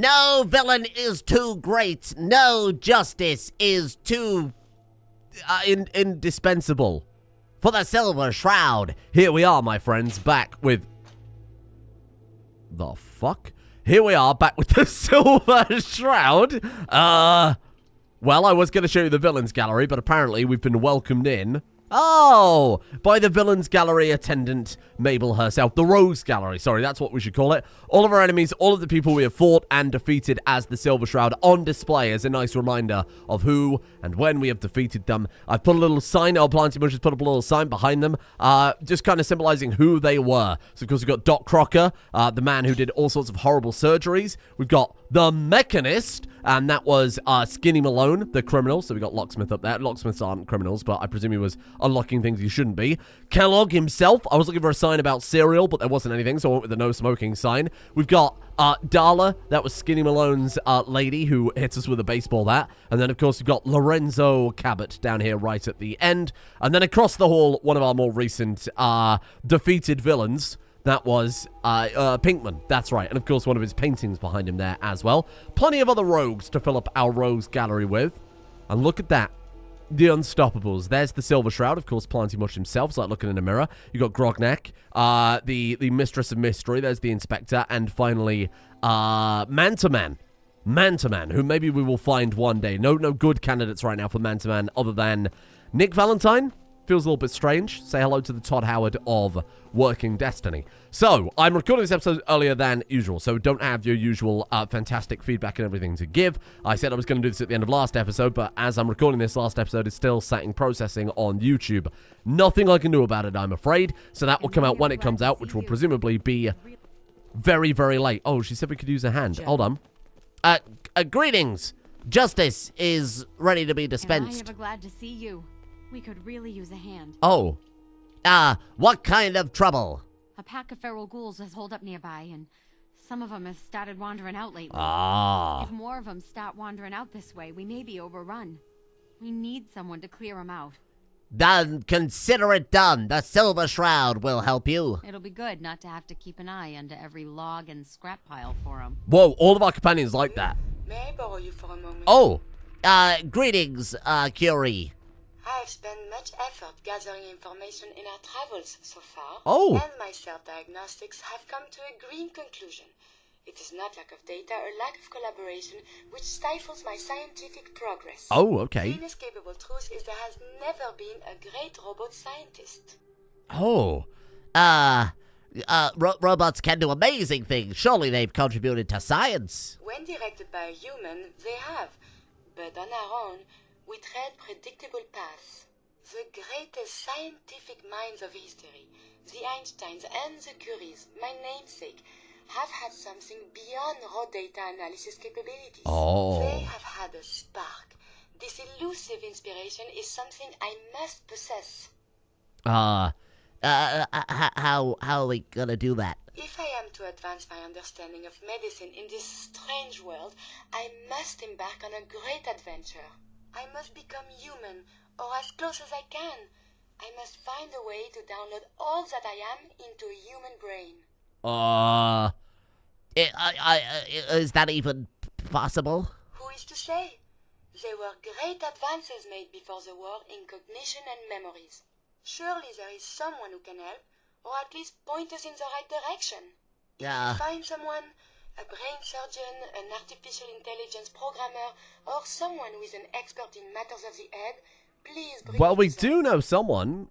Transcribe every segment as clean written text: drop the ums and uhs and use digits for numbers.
No villain is too great. No justice is too indispensable. For the Silver Shroud. Here we are, my friends, back with... The fuck? Here we are, back with the Silver Shroud. Well, I was going to show you the Villains Gallery, but apparently we've been welcomed in... Oh, by the Villains Gallery attendant, Mabel herself. The Rogues Gallery, sorry, that's what we should call it. All of our enemies, all of the people we have fought and defeated as the Silver Shroud on display as a nice reminder of who and when we have defeated them. I've put a little sign, Planty Mush has put up a little sign behind them, just kind of symbolizing who they were. So, of course, we've got Doc Crocker, the man who did all sorts of horrible surgeries. We've got the Mechanist, and that was Skinny Malone, the criminal. So we got Locksmith up there. Locksmiths aren't criminals, but I presume he was unlocking things he shouldn't be. Kellogg himself. I was looking for a sign about cereal, but there wasn't anything, so I went with the no smoking sign. We've got Darla. That was Skinny Malone's lady who hits us with a baseball bat. And then, of course, we've got Lorenzo Cabot down here right at the end. And then across the hall, one of our more recent defeated villains. That was Pinkman. That's right. And, of course, one of his paintings behind him there as well. Plenty of other rogues to fill up our rogues gallery with. And look at that. The Unstoppables. There's the Silver Shroud. Of course, Planty Mush himself. It's like looking in a mirror. You got Grognak. The Mistress of Mystery. There's the Inspector. And finally, Mantaman. Mantaman, who maybe we will find one day. No good candidates right now for Mantaman other than Nick Valentine. Feels a little bit strange. Say hello to the Todd Howard of Working Destiny. So, I'm recording this episode earlier than usual, so don't have your usual fantastic feedback and everything to give. I said I was going to do this at the end of last episode, but as I'm recording this, last episode is still sitting processing on YouTube. Nothing I can do about it, I'm afraid. So that will come out when it comes out, which will presumably be very, very late. Oh, she said we could use a hand. Hold on. Greetings. Justice is ready to be dispensed. I'm ever glad to see you. We could really use a hand. Oh. What kind of trouble? A pack of feral ghouls has holed up nearby, and some of them have started wandering out lately. If more of them start wandering out this way, we may be overrun. We need someone to clear them out. Then consider it done. The Silver Shroud will help you. It'll be good not to have to keep an eye under every log and scrap pile for them. Whoa, all of our companions like that. May I borrow you for a moment? Oh, greetings, Curie. I have spent much effort gathering information in our travels so far, and my self-diagnostics have come to a green conclusion. It is not lack of data or lack of collaboration which stifles my scientific progress. Oh, okay. The inescapable truth is there has never been a great robot scientist. Oh, robots can do amazing things. Surely they've contributed to science. When directed by a human, they have. But on our own, we tread predictable paths. The greatest scientific minds of history, the Einsteins and the Curies, my namesake, have had something beyond raw data analysis capabilities. They have had a spark. This elusive inspiration is something I must possess. How are we gonna do that? If I am to advance my understanding of medicine in this strange world, I must embark on a great adventure. I must become human, or as close as I can. I must find a way to download all that I am into a human brain. Is that even possible? Who is to say? There were great advances made before the war in cognition and memories. Surely there is someone who can help, or at least point us in the right direction. If you find someone, a brain surgeon, an artificial intelligence programmer, or someone who is an expert in matters of the head, please bring Well, we do know someone,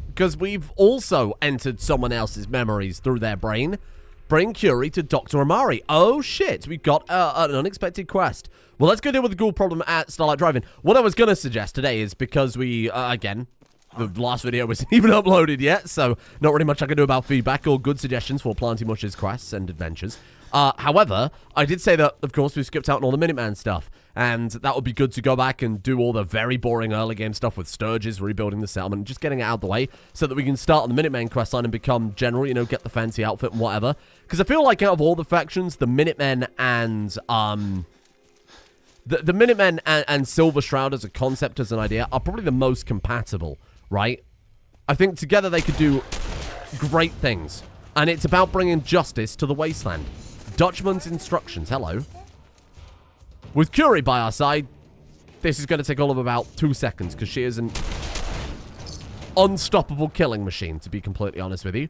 because we've also entered someone else's memories through their brain. Bring Curie to Dr. Amari. Oh, shit. We've got an unexpected quest. Well, let's go deal with the ghoul problem at Starlight Drive-In. What I was going to suggest today is because we, again, the last video wasn't even uploaded yet, so not really much I can do about feedback or good suggestions for Planty Mush's quests and adventures. However, I did say that, of course, we skipped out on all the Minuteman stuff, and that would be good to go back and do all the very boring early game stuff with Sturges, rebuilding the settlement, just getting it out of the way, so that we can start on the Minuteman questline and become general, you know, get the fancy outfit and whatever. Because I feel like out of all the factions, the Minutemen and, the Minutemen and Silver Shroud as a concept, as an idea, are probably the most compatible, right? I think together they could do great things. And it's about bringing justice to the wasteland. Dutchman's instructions. Hello. With Curie by our side, this is going to take all of about 2 seconds because she is an unstoppable killing machine, to be completely honest with you.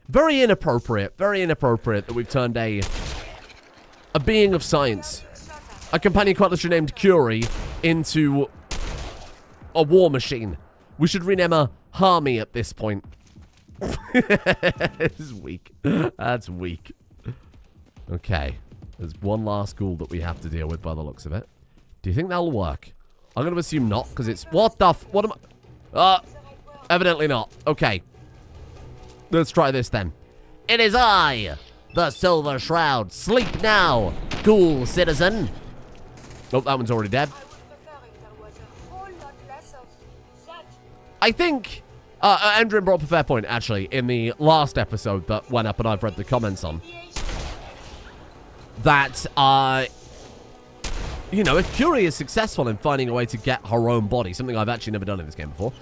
Very inappropriate that we've turned a being of science, a companion quite literally named Curie, into a war machine. We should rename her Harmy at this point. This is weak. That's weak. Okay. There's one last ghoul that we have to deal with by the looks of it. Do you think that'll work? I'm going to assume not, because it's... What the f... What am I... Evidently not. Okay. Let's try this then. It is I, the Silver Shroud. Sleep now, ghoul citizen. Oh, that one's already dead. I think... Andrew brought up a fair point, actually, in the last episode that went up and I've read the comments on. That, you know, if Curie is successful in finding a way to get her own body, something I've actually never done in this game before,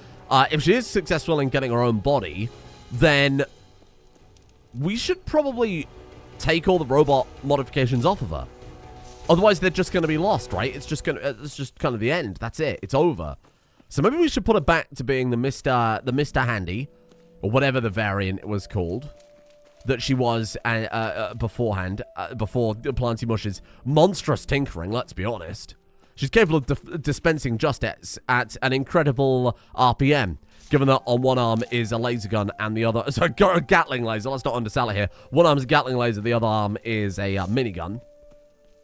if she is successful in getting her own body, then we should probably take all the robot modifications off of her. Otherwise, they're just going to be lost, right? It's just kind of the end. That's it. It's over. So maybe we should put her back to being the Mr. Handy, or whatever the variant was called that she was beforehand, before Planty Mush's monstrous tinkering, let's be honest. She's capable of dispensing justice at an incredible RPM, given that on one arm is a laser gun and the other... Sorry, a Gatling laser. Let's not undersell it here. One arm's a Gatling laser, the other arm is a minigun.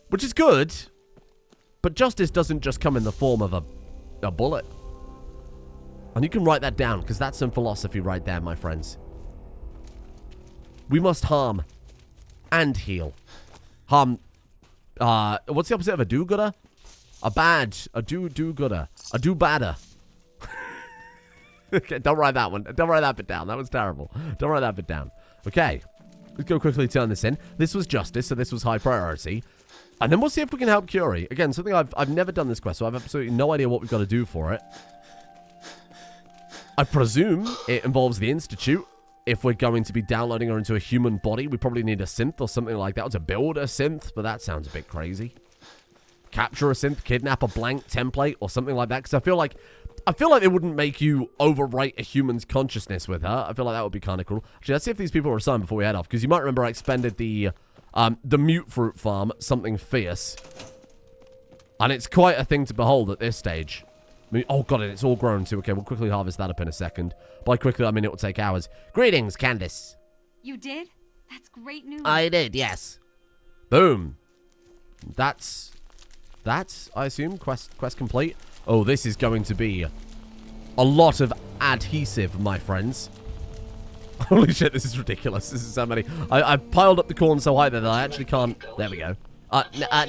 Which is good, but justice doesn't just come in the form of a bullet. And you can write that down, because that's some philosophy right there, my friends. We must harm and heal. Harm, what's the opposite of a do-gooder? A do-gooder. A do-badder. Okay, don't write that one. Don't write that bit down. That was terrible. Don't write that bit down. Okay. Let's go quickly turn this in. This was justice, so this was high priority. And then we'll see if we can help Curie. Again, something I've never done this quest, so I have absolutely no idea what we've got to do for it. I presume it involves the Institute. If we're going to be downloading her into a human body, we probably need a synth or something like that to build a synth, but that sounds a bit crazy. Capture a synth, kidnap a blank template or something like that, because I feel like they wouldn't make you overwrite a human's consciousness with her. I feel like that would be kind of cool. Actually, let's see if these people are assigned before we head off, because you might remember I expended the mute fruit farm, something fierce. And it's quite a thing to behold at this stage. I mean, oh god, it's all grown too. Okay, we'll quickly harvest that up in a second. By quickly, I mean it will take hours. Greetings, Candace. You did? That's great news. I did, yes. Boom. That's, I assume, quest complete. Oh, this is going to be a lot of adhesive, my friends. Holy shit, this is ridiculous. This is so many. I've piled up the corn so high that I actually can't. There we go.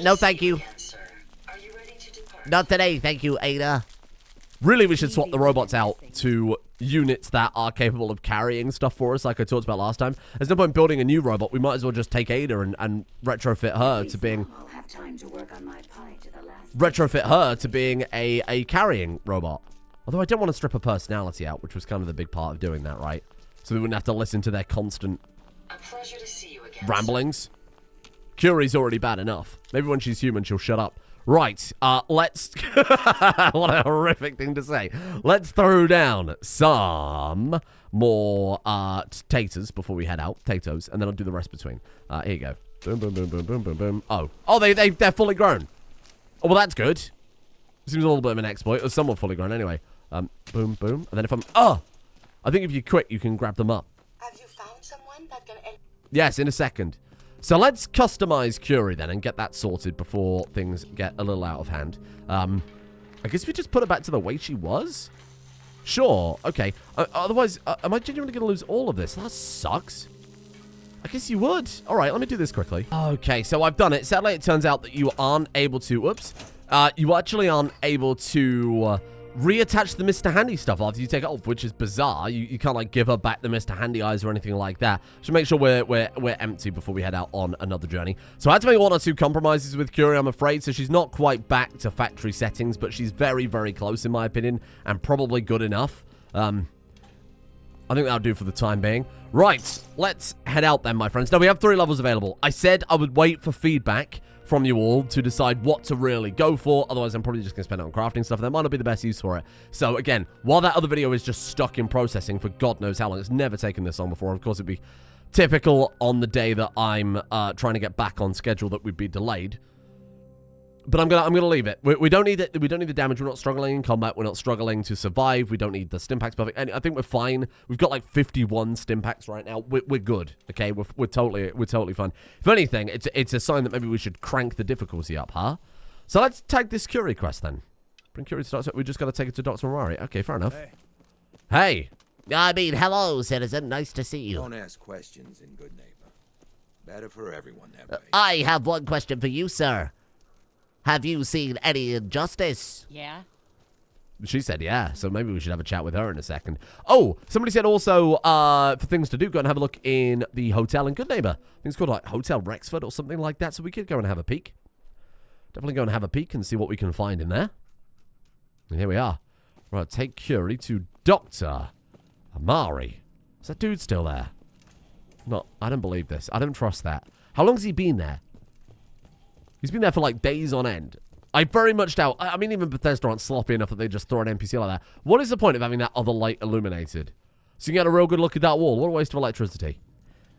No, thank you. Not today, thank you, Ada. Really, we should swap the robots out to units that are capable of carrying stuff for us, like I talked about last time. There's no point building a new robot. We might as well just take Ada and retrofit her to being... Retrofit her to being a carrying robot. Although I don't want to strip her personality out, which was kind of the big part of doing that, right? So we wouldn't have to listen to their constant ramblings. Curie's already bad enough. Maybe when she's human, she'll shut up. Right, let's... What a horrific thing to say. Let's throw down some more taters before we head out. Potatoes, and then I'll do the rest between. Here you go. Boom, boom, boom, boom, boom, boom, boom. Oh, they're fully grown. Oh, well, that's good. Seems a little bit of an exploit. Or somewhat fully grown anyway. Boom, boom. And then if I'm... Oh! I think if you quit, you can grab them up. Have you found someone that can help? Yes, in a second. So let's customize Curie then and get that sorted before things get a little out of hand. I guess we just put her back to the way she was? Sure, okay. Otherwise, am I genuinely going to lose all of this? That sucks. I guess you would. All right, let me do this quickly. Okay, so I've done it. Sadly, it turns out that you aren't able to... Whoops. You actually aren't able to... reattach the Mr. Handy stuff after you take it off, which is bizarre. You can't, like, give her back the Mr. Handy eyes or anything like that. Should make sure we're empty before we head out on another journey. So I had to make one or two compromises with Curie, I'm afraid. So she's not quite back to factory settings, but she's very, very close, in my opinion, and probably good enough. I think that'll do for the time being. Right, let's head out then, my friends. Now, we have 3 levels available. I said I would wait for feedback from you all to decide what to really go for. Otherwise, I'm probably just going to spend it on crafting stuff. That might not be the best use for it. So, again, while that other video is just stuck in processing for God knows how long, it's never taken this long before. Of course, it'd be typical on the day that I'm trying to get back on schedule that we'd be delayed. But I'm gonna leave it. We don't need it. We don't need the damage. We're not struggling in combat. We're not struggling to survive. We don't need the stim packs perfect. And I think we're fine. We've got like 51 stim packs right now. We're good. Okay, we're totally fine. If anything, it's a sign that maybe we should crank the difficulty up, huh? So let's tag this Curie quest then. Bring Curie to Doctor. We just gotta take it to Dr. Amari. Okay, fair enough. Hey. I mean, hello, citizen. Nice to see you. Don't ask questions in good neighbor. Better for everyone that way. I have one question for you, sir. Have you seen any injustice? Yeah? She said yeah, so maybe we should have a chat with her in a second. Oh, somebody said also, for things to do, go and have a look in the hotel in Good Neighbor. I think it's called like Hotel Rexford or something like that, so we could go and have a peek. Definitely go and have a peek and see what we can find in there. And here we are. Right, take Curie to Dr. Amari. Is that dude still there? No, I don't believe this. I don't trust that. How long has he been there? He's been there for like days on end. I very much doubt. I mean, even Bethesda aren't sloppy enough that they just throw an NPC like that. What is the point of having that other light illuminated? So you can get a real good look at that wall. What a waste of electricity.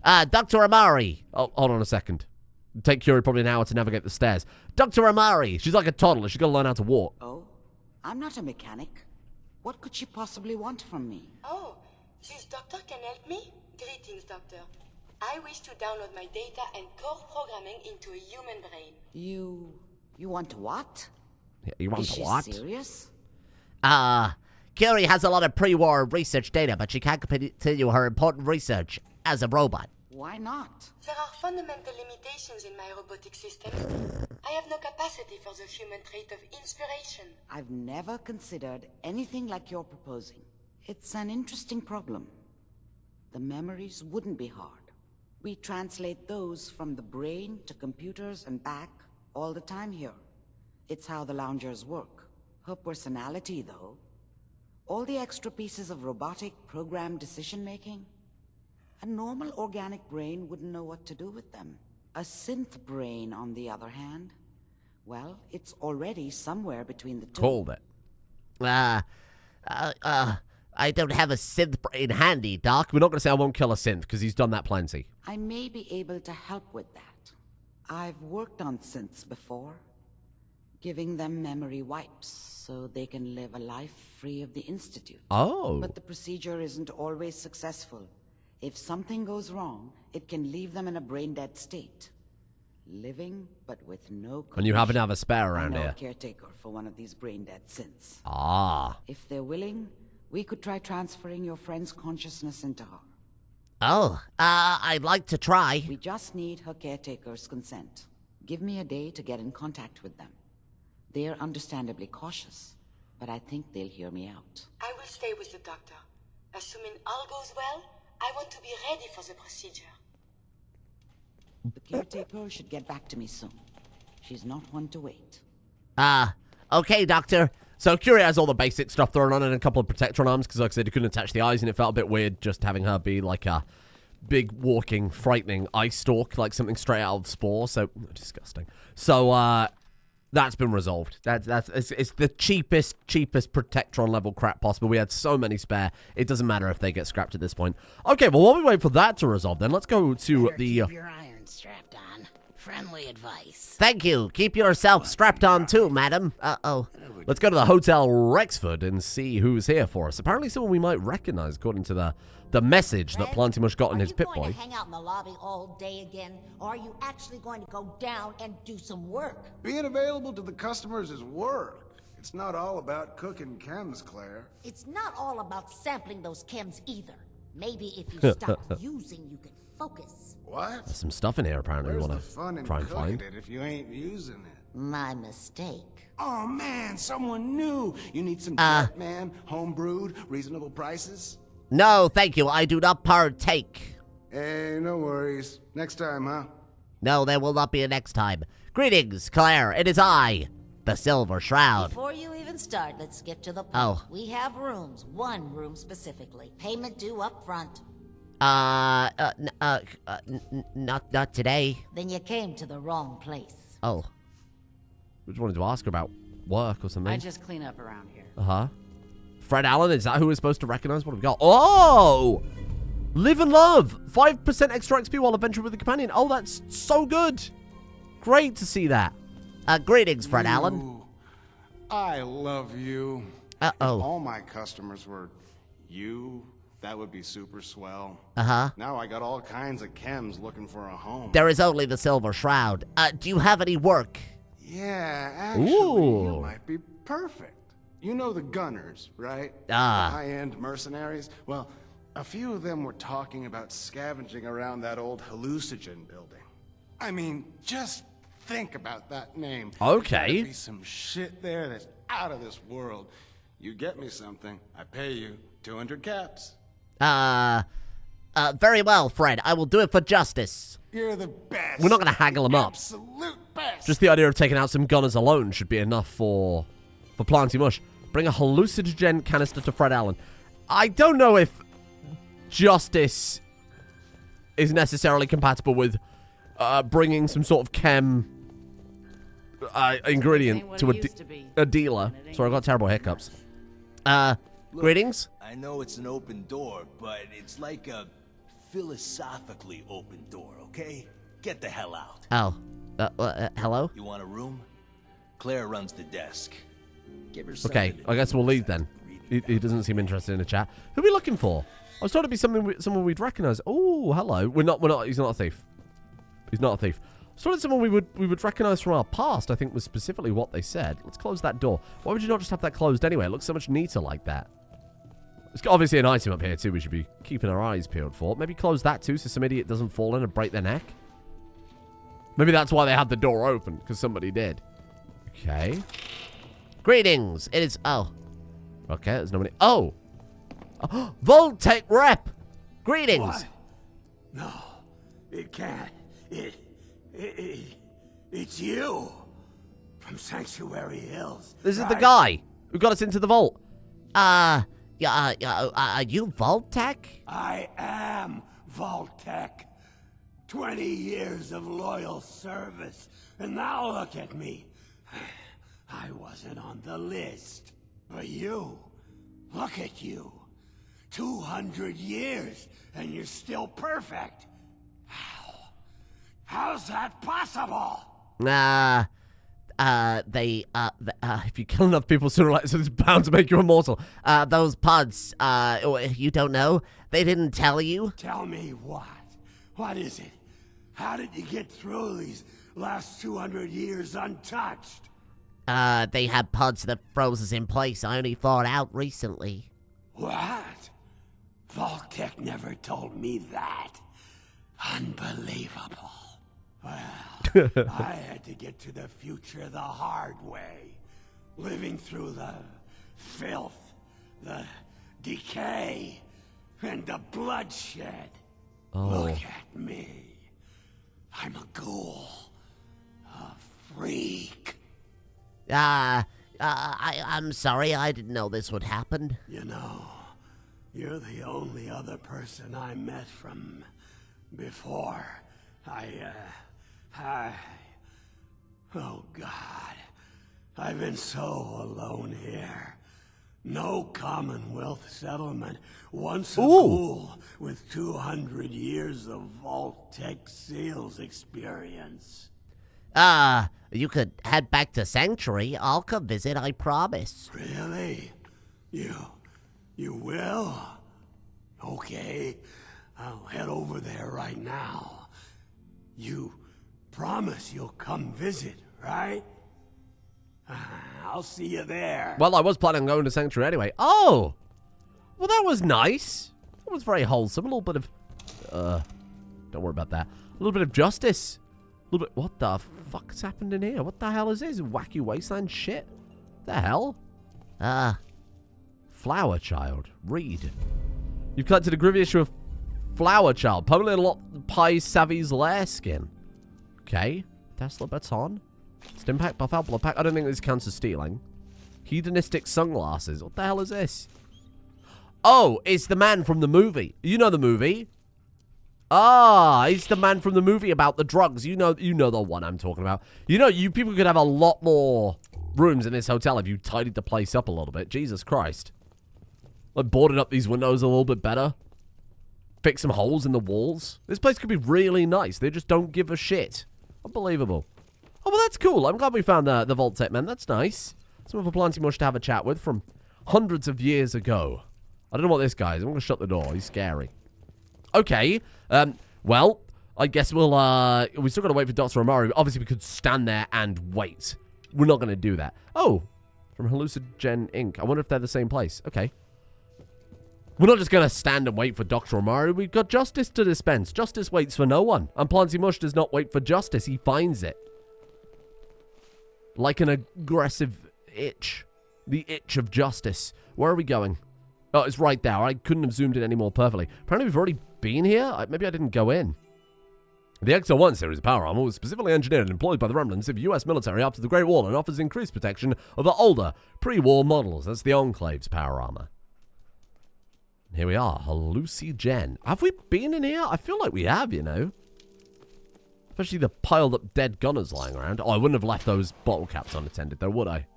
Dr. Amari. Oh, hold on a second. It'll take Curie probably an hour to navigate the stairs. Dr. Amari. She's like a toddler. She's got to learn how to walk. Oh, I'm not a mechanic. What could she possibly want from me? Oh, this doctor can help me? Greetings, doctor. I wish to download my data and core programming into a human brain. You want what? Yeah, you want Is she what? serious? Curie has a lot of pre-war research data, but she can't continue her important research as a robot. Why not? There are fundamental limitations in my robotic systems. I have no capacity for the human trait of inspiration. I've never considered anything like you're proposing. It's an interesting problem. The memories wouldn't be hard. We translate those from the brain to computers and back all the time here. It's how the loungers work. Her personality, though. All the extra pieces of robotic programmed decision-making. A normal organic brain wouldn't know what to do with them. A synth brain, on the other hand, well, it's already somewhere between the two. Hold it. I don't have a synth brain handy, Doc. We're not going to say I won't kill a synth, because he's done that plenty. I may be able to help with that. I've worked on synths before. Giving them memory wipes, so they can live a life free of the Institute. Oh. But the procedure isn't always successful. If something goes wrong, it can leave them in a brain-dead state. Living, but with no cognition. And you happen to have a spare around I know here. a caretaker for one of these brain-dead synths. Ah. If they're willing, we could try transferring your friend's consciousness into her. Oh, I'd like to try. We just need her caretaker's consent. Give me a day to get in contact with them. They're understandably cautious, but I think they'll hear me out. I will stay with the doctor. Assuming all goes well, I want to be ready for the procedure. The caretaker should get back to me soon. She's not one to wait. Okay, Doctor. So Curie has all the basic stuff thrown on and a couple of Protectron arms, because like I said, he couldn't attach the eyes, and it felt a bit weird just having her be like a big, walking, frightening ice stalk, like something straight out of Spore, so disgusting. So, that's been resolved. It's the cheapest Protectron level crap possible. We had so many spare. It doesn't matter if they get scrapped at this point. Okay, well, while we wait for that to resolve, then let's go to the. Keep your iron strapped on. Friendly advice. Thank you. Keep yourself strapped on too, madam. Let's go to the Hotel Rexford and see who's here for us. Apparently, someone we might recognize, according to the message that Planty Mush got in his Pip-Boy. Are you going to hang out in the lobby all day again, or are you actually going to go down and do some work? Being available to the customers is work. It's not all about cooking chems, Claire. It's not all about sampling those chems either. Maybe if you stop using, you can focus. What? There's some stuff in here, apparently, we Where's want the fun to in try and cooking find. it if you ain't using it? My mistake. Oh man, someone new. You need some jet, man, home-brewed, reasonable prices? No, thank you. I do not partake. Hey, no worries. Next time, huh? No, there will not be a next time. Greetings, Claire. It is I, the Silver Shroud. Before you even start, let's get to the point. Oh. We have rooms, one room specifically. Payment due up front. Not today. Then you came to the wrong place. Oh. We just wanted to ask her about work or something. I just clean up around here. Uh-huh. Fred Allen, is that who we're supposed to recognize? What have we got? Oh! Live and love. 5% extra XP while adventuring with a companion. Oh, that's so good. Great to see that. Greetings, Fred Allen. I love you. Uh-oh. If all my customers were you, that would be super swell. Uh-huh. Now I got all kinds of chems looking for a home. There is only the Silver Shroud. Do you have any work? Yeah, actually, Ooh. you might be perfect. You know the gunners, right? Ah. The high-end mercenaries? Well, a few of them were talking about scavenging around that old hallucinogen building. I mean, just think about that name. Okay. There'd be some shit there that's out of this world. You get me something, I pay you 200 caps. Very well, Fred. I will do it for justice. You're the best. We're not going to haggle them up. Absolute best. Just the idea of taking out some gunners alone should be enough for Planty Mush. Bring a hallucinogen canister to Fred Allen. I don't know if justice is necessarily compatible with bringing some sort of chem ingredient to a dealer. Sorry, I got terrible hiccups. Greetings? I know it's an open door, but it's like a philosophically open door, okay? Get the hell out. Oh. Hello? You want a room? Claire runs the desk. Give her Okay, I guess we'll leave then. He doesn't seem interested in a chat. Who are we looking for? I was told to be someone we'd recognize. Oh, hello. We're not. He's not a thief. He's not a thief. I was told it's someone we would recognize from our past. I think was specifically what they said. Let's close that door. Why would you not just have that closed anyway? It looks so much neater like that. There's obviously an item up here too. We should be keeping our eyes peeled for. Maybe close that too, so some idiot doesn't fall in and break their neck. Maybe that's why they had the door open, because somebody did. Okay. Greetings. It is. Oh. Okay. There's nobody. Oh. Voltec rep. Greetings. What? No, it can't. It's you from Sanctuary Hills. This is the guy who got us into the vault. Are you Voltec? I am Voltec. 20 years of loyal service, and now look at me. I wasn't on the list. But you, look at you. 200 years, and you're still perfect. How's that possible? If you kill enough people sooner or later, it's bound to make you immortal. Those pods, you don't know? They didn't tell you? Tell me what? What is it? How did you get through these last 200 years untouched? They had pods that froze us in place. I only thawed out recently. What? Voltec never told me that. Unbelievable. Well, I had to get to the future the hard way. Living through the filth, the decay, and the bloodshed. Oh. Look at me. I'm a ghoul. A freak. I'm sorry. I didn't know this would happen. You know, you're the only other person I met from before. Oh God, I've been so alone here. No Commonwealth settlement, once a ghoul with 200 years of Voltec sales experience. You could head back to Sanctuary. I'll come visit, I promise. Really? You will? Okay, I'll head over there right now. You promise you'll come visit, right? I'll see you there. Well, I was planning on going to Sanctuary anyway. Oh! Well, that was nice. That was very wholesome. A little bit of... don't worry about that. A little bit of justice. A little bit... What the fuck's happened in here? What the hell is this? Wacky wasteland shit? The hell? Flower Child. Read. You've collected a groovy issue of Flower Child. Permanently unlock Pi Savvy's lair skin. Okay. Tesla baton. Stim pack, buff out, blood pack. I don't think this counts as stealing. Hedonistic sunglasses. What the hell is this? Oh, it's the man from the movie. You know the movie. Ah, he's the man from the movie about the drugs. You know the one I'm talking about. You know, you people could have a lot more rooms in this hotel if you tidied the place up a little bit. Jesus Christ. Like, boarded up these windows a little bit better. Fix some holes in the walls. This place could be really nice. They just don't give a shit. Unbelievable. Oh, well, that's cool. I'm glad we found the Vault-Tec man. That's nice. Some of a Planty Mush to have a chat with from hundreds of years ago. I don't know what this guy is. I'm going to shut the door. He's scary. Okay. Well, I guess we still got to wait for Dr. Amari. Obviously, we could stand there and wait. We're not going to do that. Oh, from Hallucinogen Inc. I wonder if they're the same place. Okay. We're not just going to stand and wait for Dr. Amari. We've got justice to dispense. Justice waits for no one. And Planty Mush does not wait for justice. He finds it. Like an aggressive itch. The itch of justice. Where are we going? Oh, it's right there. I couldn't have zoomed in any more perfectly. Apparently, we've already been here. Maybe I didn't go in. The XO-1 series of power armor was specifically engineered and employed by the remnants of U.S. military after the Great War and offers increased protection over older, pre-war models. That's the Enclave's power armor. Here we are. Hallucinogen. Have we been in here? I feel like we have, you know. Especially the piled up dead gunners lying around. Oh, I wouldn't have left those bottle caps unattended, though, would I?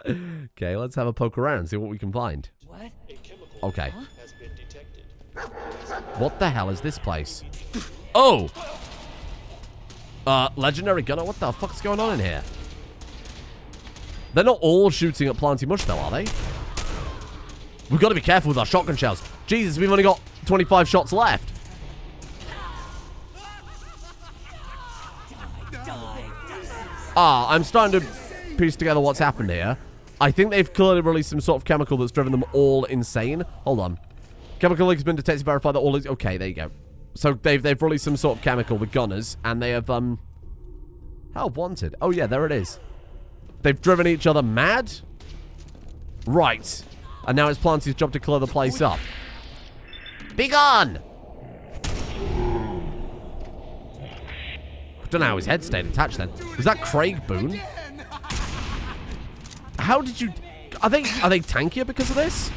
Okay, let's have a poke around and see what we can find. What? Okay. What the hell is this place? Oh! Legendary gunner? What the fuck's going on in here? They're not all shooting at Planty Mush, though, are they? We've got to be careful with our shotgun shells. Jesus, we've only got 25 shots left. I'm starting to piece together what's happened here. I think they've clearly released some sort of chemical that's driven them all insane. Hold on. Chemical leak has been detected, verified that all is... Okay, there you go. So they've released some sort of chemical, the gunners, and they have, Help wanted. Oh, yeah, there it is. They've driven each other mad? Right. And now it's Planty's job to clear the place up. Be gone! I don't know how his head stayed attached then. Was that Craig Boone? How did you... Are they tankier because of this?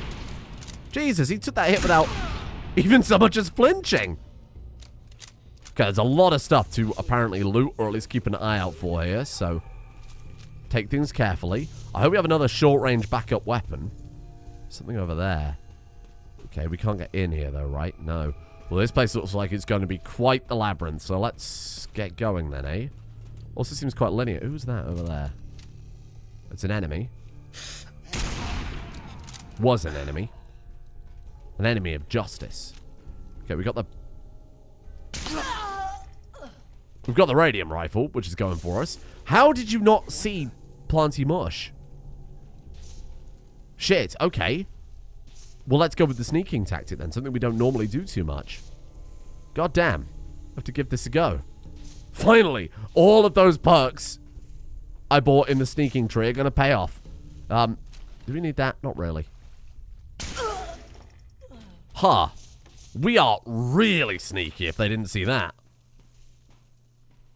Jesus, he took that hit without even so much as flinching. Okay, there's a lot of stuff to apparently loot, or at least keep an eye out for here, so take things carefully. I hope we have another short-range backup weapon. Something over there. Okay, we can't get in here, though, right? No. Well, this place looks like it's going to be quite the labyrinth, so let's get going then, eh? Also seems quite linear. Who's that over there? It's an enemy. Was an enemy. An enemy of justice. Okay, we got the... We've got the radium rifle, which is going for us. How did you not see Planty Mush? Shit, okay. Well, let's go with the sneaking tactic then. Something we don't normally do too much. God damn. I have to give this a go. Finally, all of those perks I bought in the sneaking tree are going to pay off. Do we need that? Not really. Huh. We are really sneaky if they didn't see that.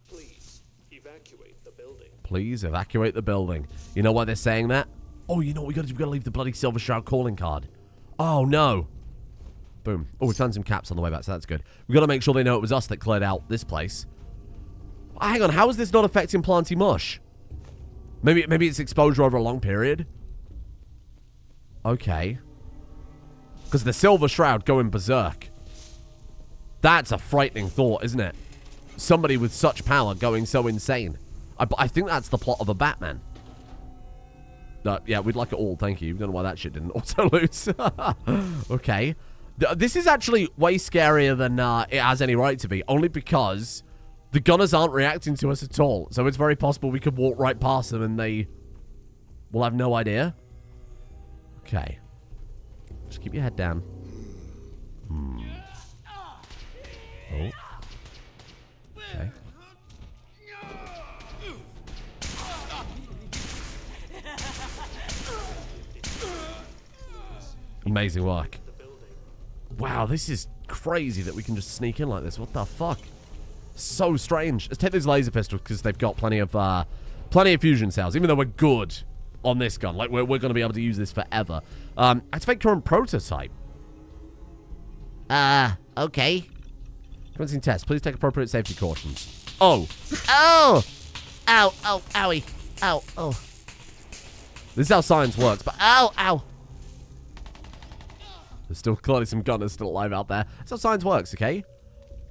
Please evacuate the building. Please evacuate the building. You know why they're saying that? Oh, you know what we got to do? We got to leave the bloody Silver Shroud calling card. Oh, no. Boom. Oh, we found some caps on the way back, so that's good. We got to make sure they know it was us that cleared out this place. Hang on, how is this not affecting Planty Mush? Maybe it's exposure over a long period? Okay. Because the Silver Shroud going berserk. That's a frightening thought, isn't it? Somebody with such power going so insane. I think that's the plot of a Batman. Yeah, we'd like it all, thank you. Don't know why that shit didn't auto-loot. Okay. This is actually way scarier than it has any right to be. Only because the gunners aren't reacting to us at all. So it's very possible we could walk right past them and they will have no idea. Okay. Just keep your head down. Oh. Okay. Amazing work. Wow, this is crazy that we can just sneak in like this. What the fuck? So strange. Let's take these laser pistols because they've got plenty of fusion cells. Even though we're good on this gun, like we're going to be able to use this forever. Activate current prototype. Okay. Commencing test. Please take appropriate safety cautions. Oh. Oh! Ow, ow, owie. Ow, oh. This is how science works, but ow, ow. There's still clearly some gunners still alive out there. That's how science works, okay?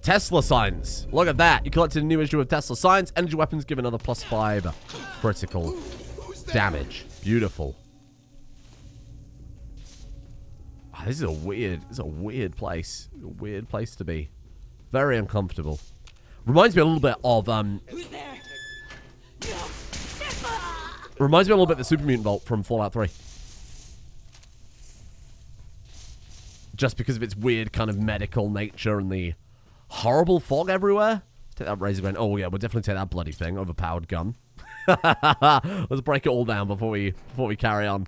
Tesla science. Look at that. You collected a new issue of Tesla science. Energy weapons give another +5 critical damage. Beautiful. Oh, this is a weird place. A weird place to be. Very uncomfortable. Reminds me a little bit of reminds me a little bit of the Super Mutant Vault from Fallout 3. Just because of its weird kind of medical nature and the horrible fog everywhere. Let's take that razor gun. Oh yeah, we'll definitely take that bloody thing. Overpowered gun. Let's break it all down before we carry on.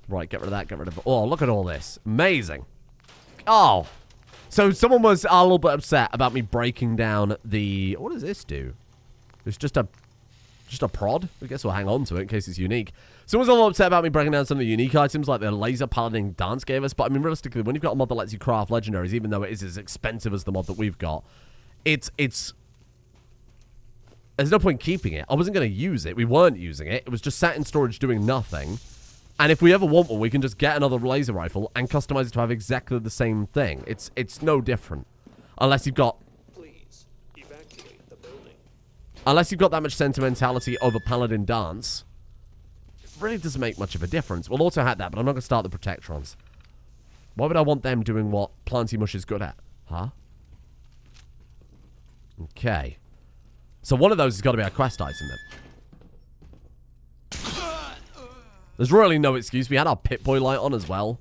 Right, get rid of that, get rid of it. Oh, look at all this. Amazing. Oh. So someone was a little bit upset about me breaking down the... What does this do? It's just a prod. I guess we'll hang on to it in case it's unique. Someone's a little upset about me breaking down some of the unique items like the laser paladin dance gave us. But I mean, realistically, when you've got a mod that lets you craft legendaries, even though it is as expensive as the mod that we've got, it's... There's no point keeping it. I wasn't going to use it. We weren't using it. It was just sat in storage doing nothing. And if we ever want one, we can just get another laser rifle and customize it to have exactly the same thing. It's no different. Unless you've got... Please evacuate the building. Unless you've got that much sentimentality over Paladin Dance, it really doesn't make much of a difference. We'll also have that, but I'm not going to start the Protectrons. Why would I want them doing what Planty Mush is good at? Huh? Okay. So one of those has got to be our quest item then. There's really no excuse. We had our Pip-Boy light on as well.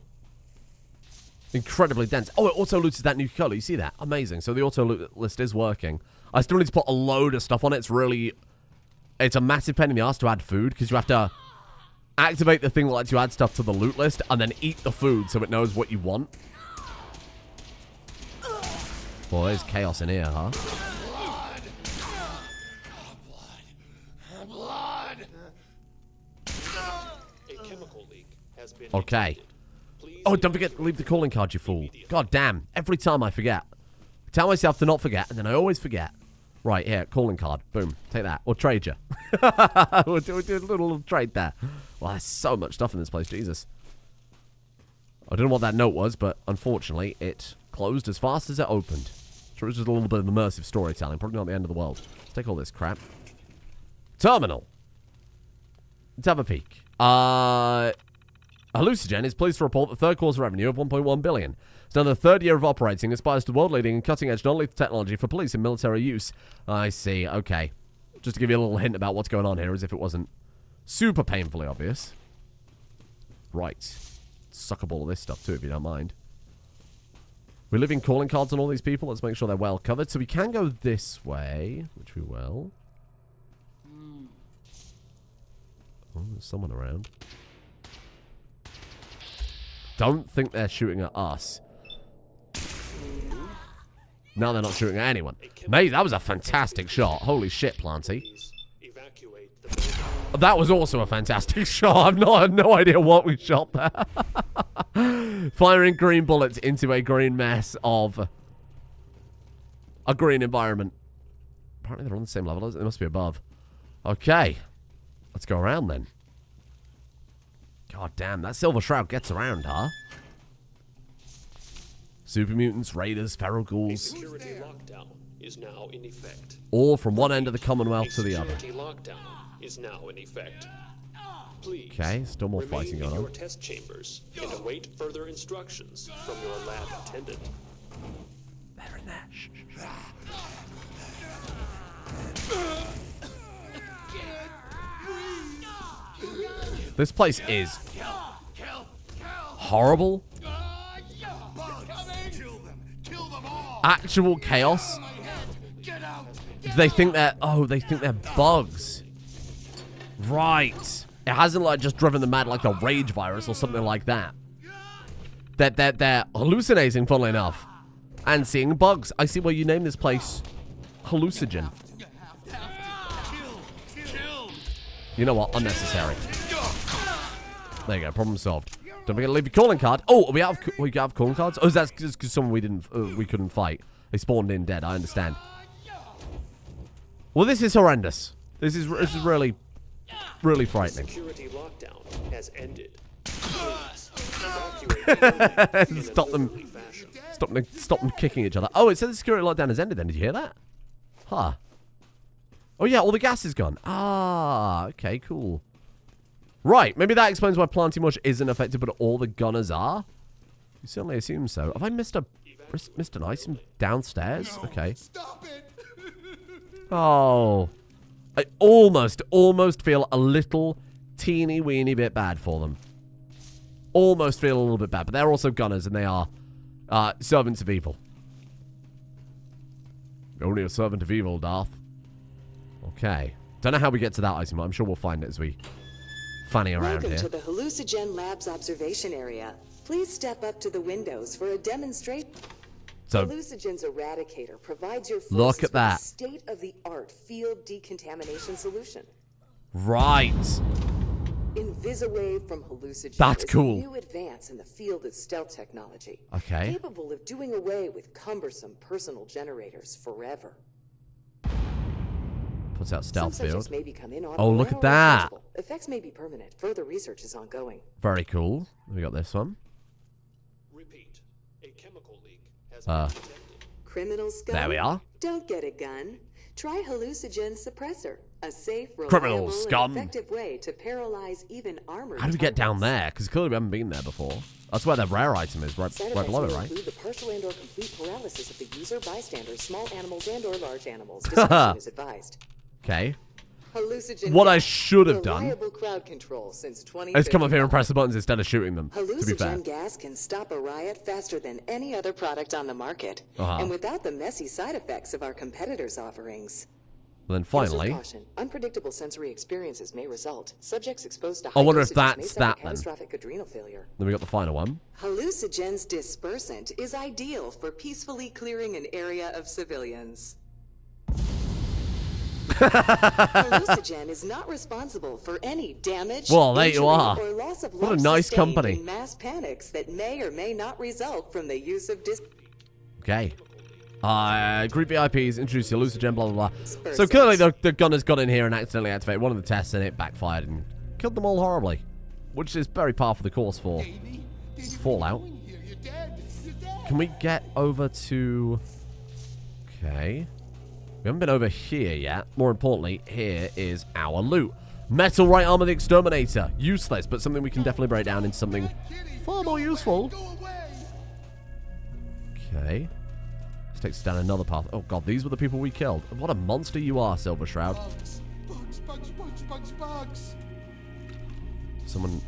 Incredibly dense. Oh, it also loots that new color. You see that? Amazing. So the auto loot list is working. I still need to put a load of stuff on it. It's a massive pain in the ass to add food because you have to activate the thing that lets you add stuff to the loot list and then eat the food so it knows what you want. Boy, there's chaos in here, huh? Okay. Oh, don't forget to leave the calling card, you fool. God damn. Every time I forget. I tell myself to not forget, and then I always forget. Right, here, calling card. Boom. Take that. Or trade you. we'll do a little trade there. Well, there's so much stuff in this place. Jesus. I don't know what that note was, but unfortunately, it closed as fast as it opened. So it was just a little bit of immersive storytelling. Probably not the end of the world. Let's take all this crap. Terminal. Let's have a peek. Hallucigen is pleased to report the third quarter revenue of 1.1 billion. It's now the third year of operating, aspires to world-leading and cutting-edge non-lethal technology for police and military use. I see, okay. Just to give you a little hint about what's going on here, as if it wasn't super painfully obvious. Right. Suck up all of this stuff too, if you don't mind. We're leaving calling cards on all these people. Let's make sure they're well covered. So we can go this way, which we will. Oh, there's someone around. Don't think they're shooting at us. No, they're not shooting at anyone. Mate, that was a fantastic shot. Holy shit, Planty. That was also a fantastic shot. I have no idea what we shot there. Firing green bullets into a green mess of a green environment. Apparently they're on the same level. They must be above. Okay. Let's go around then. God damn, that Silver Shroud gets around, huh? Super mutants, raiders, feral ghouls. Security lockdown is now in effect. All from one end of the Commonwealth to the other. Security lockdown is now in effect. Please. Okay, still more remain fighting going in on. your test chambers and await further instructions from your lab attendant. They're in there. Shh, shh, shh. This place is horrible. Actual chaos. They think they're... Oh, they think they're bugs. Right. It hasn't like just driven them mad like a rage virus or something like that. They're hallucinating, funnily enough. And seeing bugs. I see why you named this place Hallucigen. You know what? Unnecessary. There you go. Problem solved. Don't forget to leave your calling card. Oh, are we out of calling cards? Oh, is that just because someone we couldn't fight? They spawned in dead. I understand. Well, this is horrendous. This is really, really frightening. Security lockdown has ended. Please evacuate in Stop an them. orderly fashion. Stop them kicking each other. Oh, it said the security lockdown has ended then. Did you hear that? Huh. Oh, yeah, all the gas is gone. Ah, okay, cool. Right, maybe that explains why Planty Mush isn't affected, but all the gunners are. You certainly assume so. Have I missed an item downstairs? Okay. Stop it! Oh. I almost feel a little teeny weeny bit bad for them. Almost feel a little bit bad, but they're also gunners, and they are servants of evil. Only a servant of evil, Darth. Okay. Don't know how we get to that item, but I'm sure we'll find it as we fanny around Welcome here. to the Hallucigen Labs observation area. Please step up to the windows for a demonstration. So, Hallucigen's Eradicator provides your look forces at that. with a state-of-the-art field decontamination solution. Right. Invisawave from Hallucigen That's is cool. a new advance in the field of stealth technology. Okay. Capable of doing away with cumbersome personal generators forever. Puts out stealth Some subjects field. may become Oh, look at that. Effects may be permanent. Further research is ongoing. Very cool. We got this one. Repeat. A chemical leak has been detected. Criminal scum? There we are. Don't get a gun. Try Hallucigen Suppressor, a safe, Criminal reliable, scum. and effective way to paralyze even armored How do we get down targets. there? Because clearly we haven't been there before. That's where the rare item is, right Side below it, effects may right? include the partial and/or complete paralysis of the user, bystanders, small animals, and/or large animals. Discretion is advised. Okay. Hallucigen What I gas, should have done reliable crowd control since is come up here and press the buttons instead of shooting them, to be fair. Hallucigen gas can stop a riot faster than any other product on the market, Uh-huh. and without the messy side effects of our competitors' offerings. And then Use finally, with caution. Unpredictable sensory experiences may result. Subjects exposed to I high wonder if dosages may that's suffer that then. catastrophic adrenal failure. then we got the final one. Hallucigen's dispersant is ideal for peacefully clearing an area of civilians. Hallucigen is not responsible for any damage, Well, there you injury, are. or loss of What a life nice sustained company. in mass panics that may or may not result from the use of Okay. Group VIPs, introduce the Hallucigen, blah, blah, blah. So clearly the gunners got in here and accidentally activated one of the tests and it backfired and killed them all horribly. Which is very par for the course for Fallout. Can we get over to... Okay. We haven't been over here yet. More importantly, here is our loot. Metal right arm of the Exterminator. Useless, but something we can definitely break down into something far more useful. Okay. This takes us down another path. Oh god, these were the people we killed. What a monster you are, Silver Shroud. Bugs. Someone...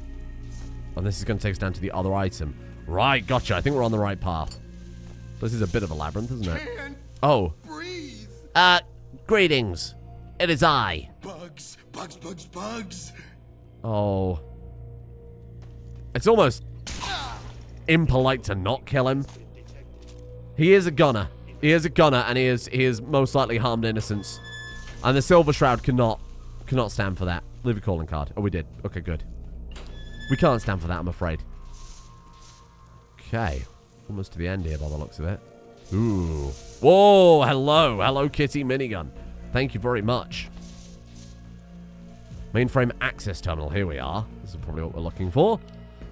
And this is going to take us down to the other item. Right, gotcha. I think we're on the right path. This is a bit of a labyrinth, isn't it? Oh. Breathe. Greetings. It is I. Bugs. Oh. It's almost impolite to not kill him. He is a gunner. He is a gunner, and he is most likely harmed innocents. And the Silver Shroud cannot stand for that. Leave a calling card. Oh, we did. Okay, good. We can't stand for that, I'm afraid. Okay. Almost to the end here by the looks of it. Ooh. Whoa, hello. Hello, Kitty minigun. Thank you very much. Mainframe access terminal. Here we are. This is probably what we're looking for.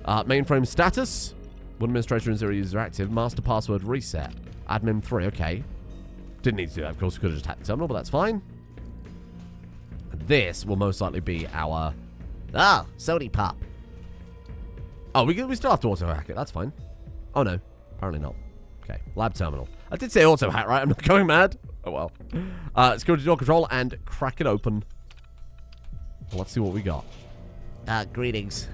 Mainframe status. One administrator and 0 user active. Master password reset. Admin 3. Okay. Didn't need to do that. Of course, we could have just hacked the terminal, but that's fine. And this will most likely be our... Ah, Sony Pop. Oh, we still have to auto-hack it. That's fine. Oh, no. Apparently not. Okay. Lab terminal. I did say auto-hack, right? I'm not going mad. Oh, well. Let's go to door control and crack it open. Let's see what we got. Greetings.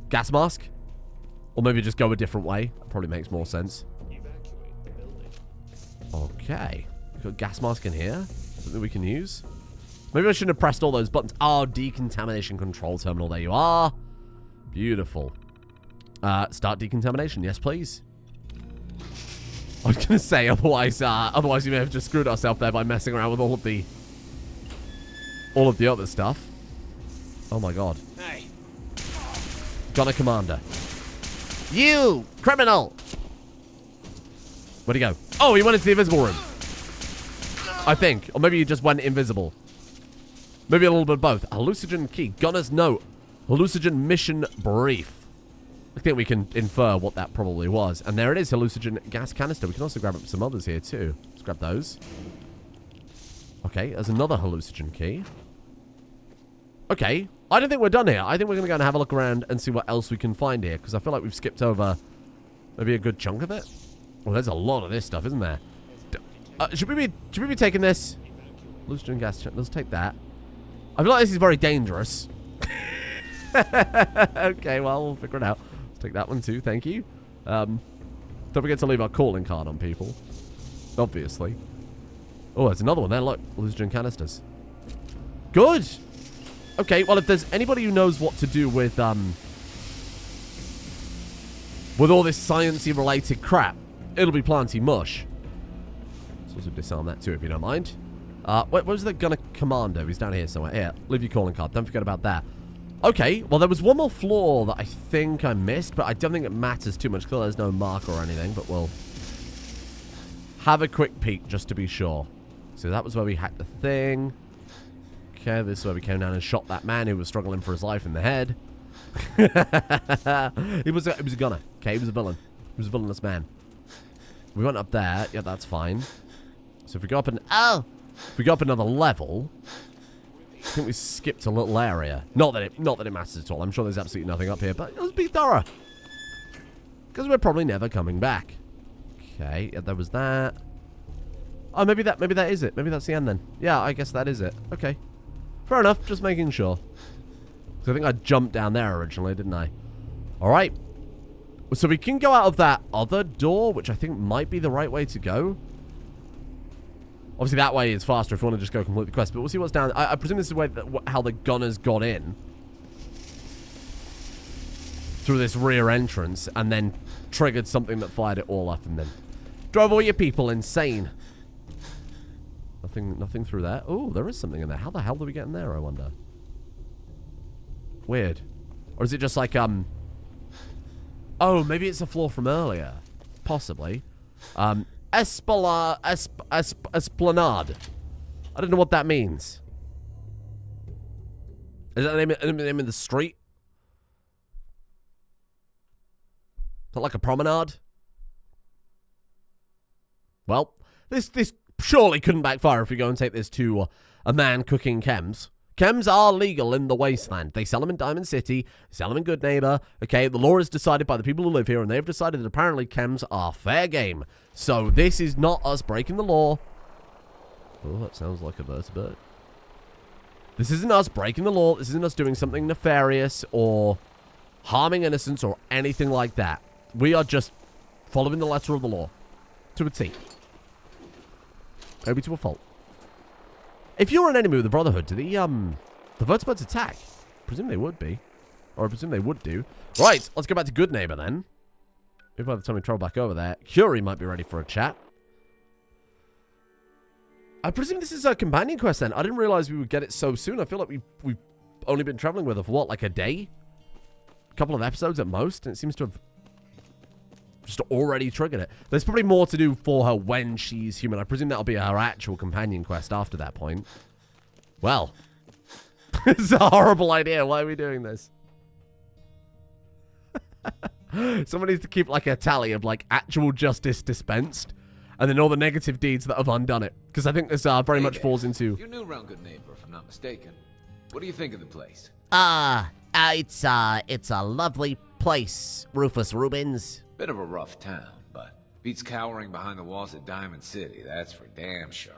Gas mask? Or maybe just go a different way. That probably makes more sense. Evacuate the building. Okay. We've got gas mask in here. Something we can use. Maybe I shouldn't have pressed all those buttons. Oh, decontamination control terminal. There you are. Beautiful. Start decontamination. Yes, please. I was going to say, otherwise you may have just screwed ourselves there by messing around with all of the other stuff. Oh my god. Hey. Gunner commander. You criminal! Where'd he go? Oh, he went into the invisible room. I think. Or maybe he just went invisible. Maybe a little bit of both. Hallucinogen key. Gunner's note. Hallucinogen mission brief. I think we can infer what that probably was. And there it is. Hallucinogen gas canister. We can also grab up some others here too. Let's grab those. Okay, there's another hallucinogen key. Okay. I don't think we're done here. I think we're going to go and have a look around and see what else we can find here. Because I feel like we've skipped over maybe a good chunk of it. Well, there's a lot of this stuff, isn't there? Should we be taking this? Hallucinogen gas. Let's take that. I feel like this is very dangerous. Okay, well, we'll figure it out. Let's take that one too. Thank you. Don't forget to leave our calling card on people. Obviously. Oh, there's another one there. Look, hallucinogen canisters. Good. Okay, well, if there's anybody who knows what to do with all this sciencey related crap, it'll be Planty Mush. Let's also disarm that too, if you don't mind. Where's the gunner commando? He's down here somewhere. Here, leave your calling card. Don't forget about that. Okay, well, there was one more floor that I think I missed, but I don't think it matters too much because there's no marker or anything, but we'll have a quick peek just to be sure. So that was where we hacked the thing. Okay, this is where we came down and shot that man who was struggling for his life in the head. He was a gunner. Okay, he was a villain. He was a villainous man. We went up there. Yeah, that's fine. So if we go up if we go up another level, I think we skipped a little area. Not that it matters at all. I'm sure there's absolutely nothing up here, but let's be thorough. Because we're probably never coming back. Okay, yeah, there was that. Oh, maybe that is it. Maybe that's the end then. Yeah, I guess that is it. Okay. Fair enough, just making sure. So I think I jumped down there originally, didn't I? Alright. So we can go out of that other door, which I think might be the right way to go. Obviously, that way is faster if you want to just go complete the quest. But we'll see what's down. I presume this is how the gunners got in. Through this rear entrance. And then triggered something that fired it all up. And then drove all your people insane. Nothing through there. Oh, there is something in there. How the hell did we get in there, I wonder? Weird. Or is it just like, oh, maybe it's a floor from earlier. Possibly. Esplanade. I don't know what that means. Is that the name of the street? Is that like a promenade? Well, this surely couldn't backfire if we go and take this to a man cooking chems. Chems are legal in the wasteland. They sell them in Diamond City, sell them in Good Neighbor. Okay, the law is decided by the people who live here, and they've decided that apparently chems are fair game. So this is not us breaking the law. Oh, that sounds like a vertebrate. This isn't us breaking the law. This isn't us doing something nefarious or harming innocents or anything like that. We are just following the letter of the law to a T. Maybe to a fault. If you're an enemy with the Brotherhood, do the vertebrates attack? I presume they would be. Or I presume they would do. Right, let's go back to Good Neighbor then. Maybe by the time we travel back over there, Curie might be ready for a chat. I presume this is a companion quest then. I didn't realize we would get it so soon. I feel like we've only been traveling with her for what, like a day? A couple of episodes at most, and it seems to have just already triggered it. There's probably more to do for her when she's human. I presume that'll be her actual companion quest after that point. Well. It's a horrible idea. Why are we doing this? Someone needs to keep like a tally of like actual justice dispensed and then all the negative deeds that have undone it. Because I think this very much falls into... You're new around Good Neighbor, if I'm not mistaken. What do you think of the place? It's a lovely place, Rufus Rubens. Bit of a rough town, but beats cowering behind the walls of Diamond City, that's for damn sure.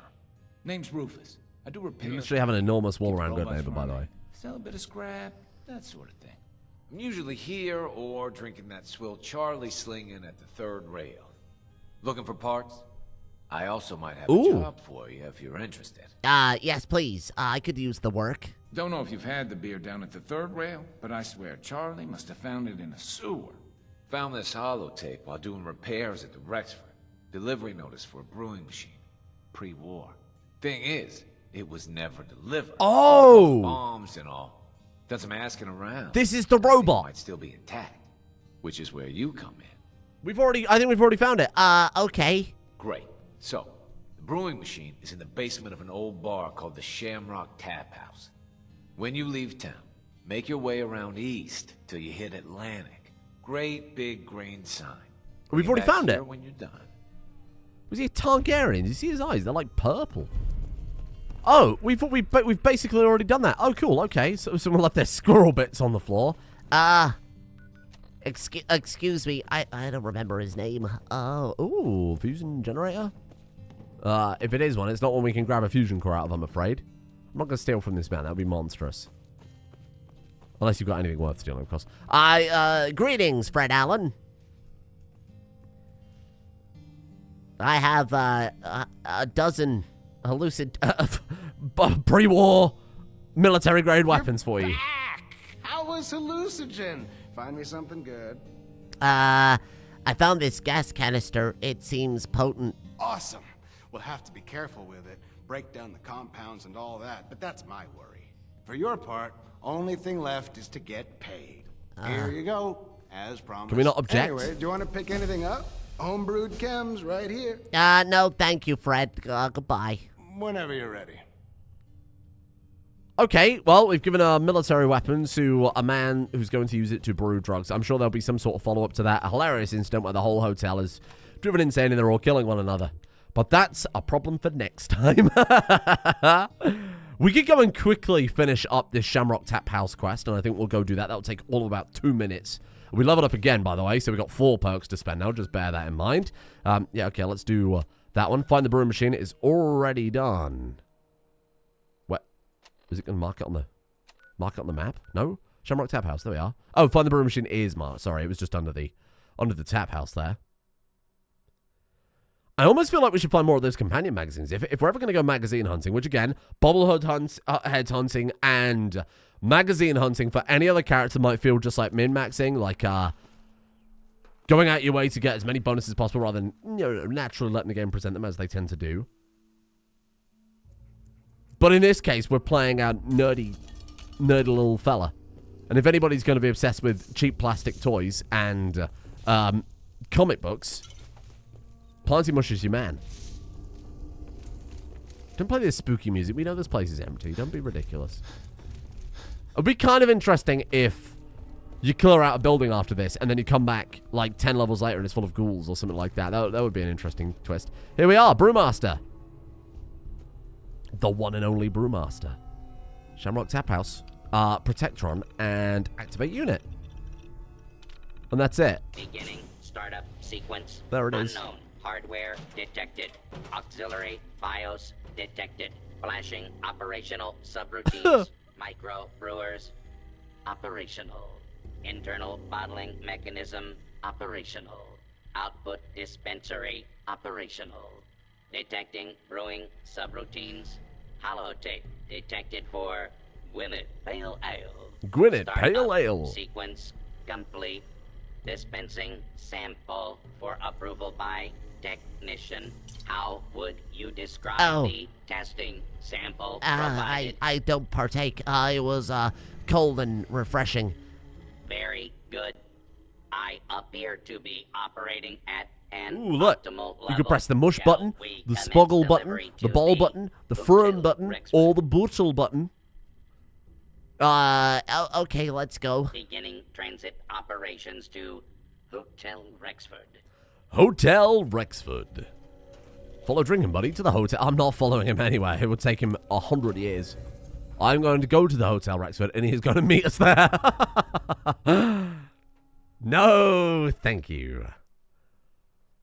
Name's Rufus. I do repairs. You actually have an enormous wall around Good Neighbor, by the way. Sell a bit of scrap, that sort of thing. I'm usually here or drinking that swill Charlie slinging at the third rail. Looking for parts? I also might have a job for you if you're interested. Yes, please. I could use the work. Don't know if you've had the beer down at the third rail, but I swear Charlie must have found it in a sewer. Found this holotape while doing repairs at the Rexford. Delivery notice for a brewing machine. Pre-war. Thing is, it was never delivered. Oh! Bombs and all. Done some asking around. This is the robot. Might still be intact, which is where you come in. I think we've already found it. Okay. Great. So, the brewing machine is in the basement of an old bar called the Shamrock Tap House. When you leave town, make your way around east till you hit Atlantic. Great big green sign. We've already found it. When you're done. Was he a Targaryen? Did you see his eyes? They're like purple. Oh, we've basically already done that. Oh, cool. Okay, so someone left their squirrel bits on the floor. Excuse me. I don't remember his name. Ooh, fusion generator? If it is one, it's not one we can grab a fusion core out of, I'm afraid. I'm not going to steal from this man. That would be monstrous. Unless you've got anything worth stealing, of course. Greetings, Fred Allen. I have, a dozen pre-war military-grade weapons for you. How was hallucinogen? Find me something good. I found this gas canister. It seems potent. Awesome. We'll have to be careful with it. Break down the compounds and all that, but that's my worry. For your part, only thing left is to get paid. Here you go, as promised. Can we not object? Anyway, do you want to pick anything up? Homebrewed chems right here. No, thank you, Fred. Goodbye. Whenever you're ready. Okay, well, we've given our military weapons to a man who's going to use it to brew drugs. I'm sure there'll be some sort of follow-up to that. A hilarious incident where the whole hotel is driven insane and they're all killing one another. But that's a problem for next time. We could go and quickly finish up this Shamrock Tap House quest, and I think we'll go do that. That'll take all of about 2 minutes. We leveled up again, by the way, so we've got 4 perks to spend now. Just bear that in mind. Yeah, okay, let's do that one. Find the brewing machine. It is already done. What? Is it going to mark it on the map? No? Shamrock Tap House. There we are. Oh, find the brewing machine is marked. Sorry, it was just under the tap house there. I almost feel like we should find more of those companion magazines. If we're ever going to go magazine hunting, which again, bobblehead head hunting and magazine hunting for any other character might feel just like min-maxing, like going out your way to get as many bonuses as possible rather than, you know, naturally letting the game present them as they tend to do. But in this case, we're playing our nerdy little fella. And if anybody's going to be obsessed with cheap plastic toys and comic books, Planty Mush is your man. Don't play this spooky music. We know this place is empty. Don't be ridiculous. It'd be kind of interesting if you clear out a building after this and then you come back like 10 levels later and it's full of ghouls or something like that. That would be an interesting twist. Here we are, Brewmaster. The one and only Brewmaster. Shamrock Tap House, Protectron, and activate unit. And that's it. Beginning startup sequence. There it is. Unknown. Hardware detected. Auxiliary BIOS detected. Flashing operational subroutines. Micro brewers operational. Internal bottling mechanism operational. Output dispensary operational. Detecting brewing subroutines. Holotape detected for Gwynedd Pale Ale. Gwynedd Pale Ale. Sequence complete. Dispensing sample for approval by technician. How would you describe the testing sample provided? I don't partake. It was cold and refreshing. Very good. I appear to be operating at an Ooh, look. optimal level. You can press the mush button, the spoggle button, the ball button, the firm button, or the butchel button. Okay, let's go. Beginning transit operations to Hotel Rexford. Hotel Rexford. Follow Drinking Buddy to the hotel. I'm not following him anywhere. It would take him 100 years. I'm going to go to the Hotel Rexford, and he's going to meet us there. No, thank you.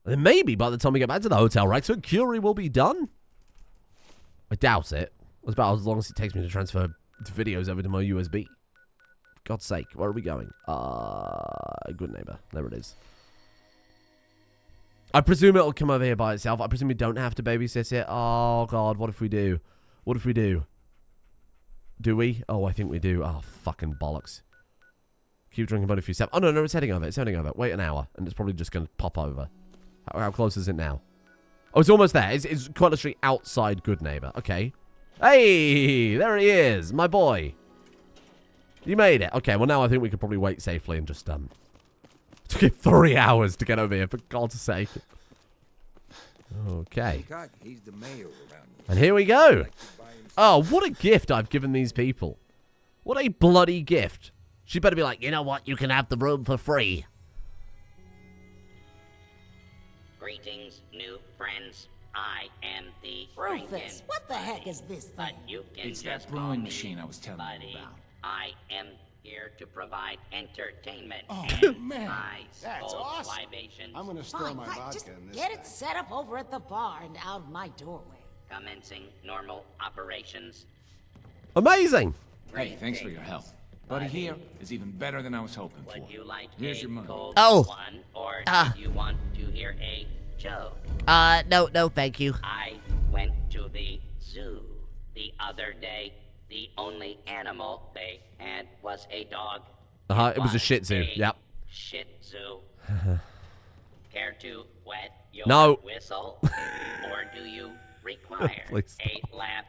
And maybe by the time we get back to the Hotel Rexford, Curie will be done. I doubt it. It's about as long as it takes me to transfer videos over to my USB. God's sake, where are we going? Good neighbor. There it is. I presume it'll come over here by itself. I presume we don't have to babysit it. Oh, God, what if we do? What if we do? Do we? Oh, I think we do. Oh, fucking bollocks. Keep drinking about a few steps. Oh, no, it's heading over. It's heading over. Wait an hour, and it's probably just going to pop over. How close is it now? Oh, it's almost there. It's quite literally outside Good Neighbor. Okay. Hey, there he is, my boy. You made it. Okay, well now I think we could probably wait safely and just, It took it 3 hours to get over here, for God's sake. Okay. He's the mayor around here. And here we go. Oh, what a gift I've given these people. What a bloody gift. She better be like, you know what, you can have the room for free. Greetings, new friends. I am the Rufus, what the heck is this thing? But you can It's just that brewing call me machine I was telling you Buddy. about. I am here to provide entertainment Oh, and man, ice that's cold awesome. libations. I'm gonna stir Fine, my fine, vodka just in this get guy. it set up over at the bar and out of my doorway. Commencing normal operations. Amazing. Hey, thanks for your help. Buddy here is even better than I was hoping for. Would you like Here's a your money. cold Oh. one, or do you want to hear a joke? No, thank you. I went to the zoo the other day. The only animal they had was a dog. It was a Shih Tzu. Yep. Shih Tzu. Care to wet your No. whistle, or do you require Please a laugh?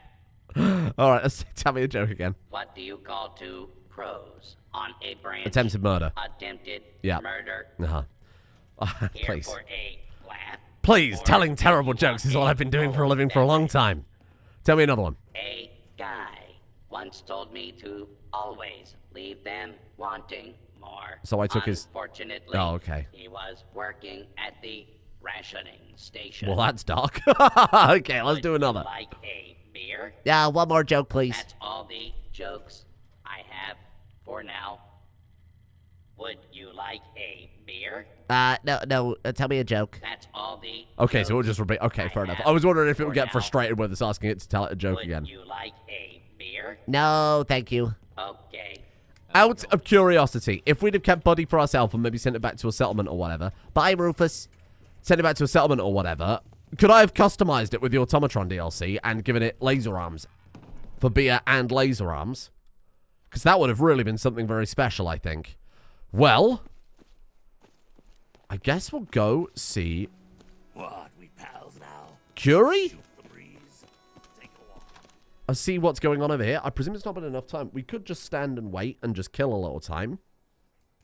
All right, let's tell me a joke again. What do you call two crows on a branch? Attempted murder. Attempted Yeah. murder. Please. Here for a laugh. Please, or telling do terrible you jokes want is what I've been doing for a living for a long time. Tell me another one. A guy once told me to always leave them wanting more. So I took his... Unfortunately, Oh, okay. he was working at the rationing station. Well, that's dark. Okay, let's do another. Like a beer? Yeah, one more joke, please. That's all the jokes I have for now. Would you like a beer? No, tell me a joke. That's all the Okay, so we'll just repeat. Okay, fair enough. I was wondering if it would get frustrated with us asking it to tell it a joke Would again. you like a beer? No, thank you. Okay. Out of curiosity, if we'd have kept Buddy for ourselves and maybe sent it back to a settlement or whatever, Bye, Rufus. sent it back to a settlement or whatever, could I have customized it with the Automatron DLC and given it laser arms for beer and laser arms? Because that would have really been something very special, I think. Well, I guess we'll go see What, we pals now? Curie? Shoot the breeze. Take a walk. I'll see what's going on over here. I presume it's not been enough time. We could just stand and wait and just kill a little time.